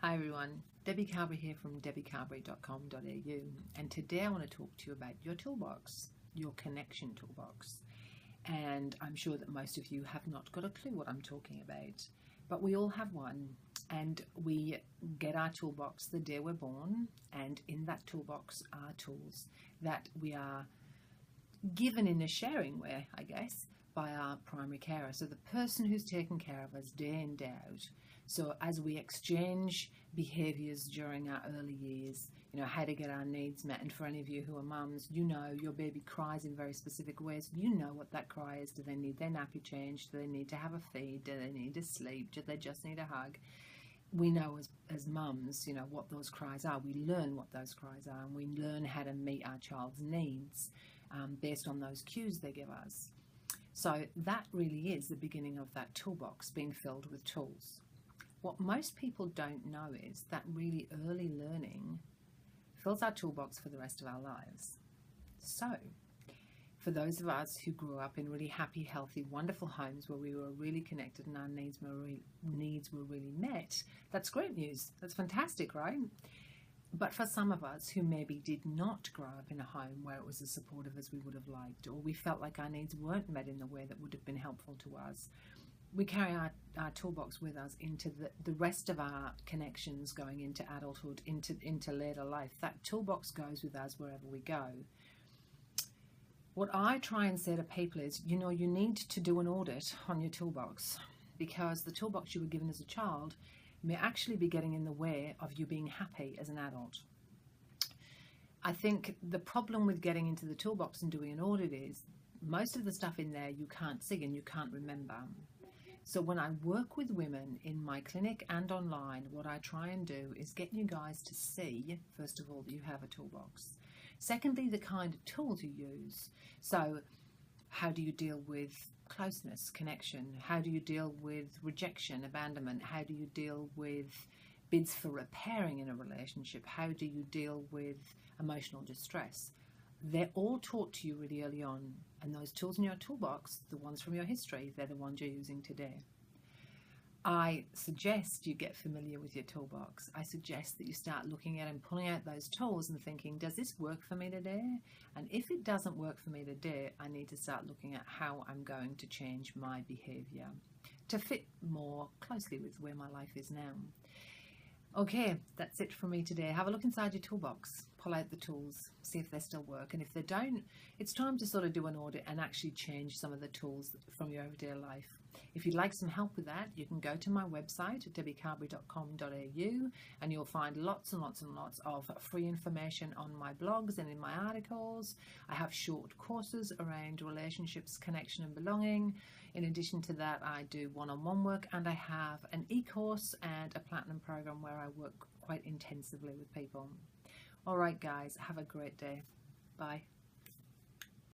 Hi everyone, Debbie Carberry here from debbiecarberry.com.au, and today I want to talk to you about your toolbox, your connection toolbox. And I'm sure that most of you have not got a clue what I'm talking about, but we all have one, and we get our toolbox the day we're born, and in that toolbox are tools that we are given in a sharing way, I guess, by our primary carer. So the person who's taken care of us day in, day out. So as we exchange behaviors during our early years, how to get our needs met. And for any of you who are mums, your baby cries in very specific ways. You know what that cry is. Do they need their nappy changed? Do they need to have a feed? Do they need to sleep? Do they just need a hug? We know as mums, what those cries are. We learn what those cries are, and we learn how to meet our child's needs based on those cues they give us. So that really is the beginning of that toolbox being filled with tools. What most people don't know is that really early learning fills our toolbox for the rest of our lives. So for those of us who grew up in really happy, healthy, wonderful homes where we were really connected and our needs were really met, that's great news. That's fantastic, right? But for some of us who maybe did not grow up in a home where it was as supportive as we would have liked, or we felt like our needs weren't met in the way that would have been helpful to us, we carry our toolbox with us into the rest of our connections going into adulthood, into later life. That toolbox goes with us wherever we go. What I try and say to people is, you need to do an audit on your toolbox, because the toolbox you were given as a child may actually be getting in the way of you being happy as an adult. I think the problem with getting into the toolbox and doing an audit is most of the stuff in there you can't see and you can't remember. So when I work with women in my clinic and online, what I try and do is get you guys to see, first of all, that you have a toolbox. Secondly, the kind of tools you use. So how do you deal with closeness, connection? How do you deal with rejection, abandonment? How do you deal with bids for repairing in a relationship? How do you deal with emotional distress? They're all taught to you really early on, and those tools in your toolbox, the ones from your history, they're the ones you're using today. I suggest you get familiar with your toolbox. I suggest that you start looking at and pulling out those tools and thinking, does this work for me today? And if it doesn't work for me today, I need to start looking at how I'm going to change my behavior to fit more closely with where my life is now. Okay, that's it from me today. Have a look inside your toolbox, pull out the tools, see if they still work. And if they don't, it's time to sort of do an audit and actually change some of the tools from your everyday life. If you'd like some help with that, you can go to my website at debbiecarberry.com.au, and you'll find lots and lots and lots of free information on my blogs and in my articles. I have short courses around relationships, connection and belonging. In addition to that, I do one-on-one work, and I have an e-course and a platinum program where I work quite intensively with people. All right, guys, have a great day. Bye.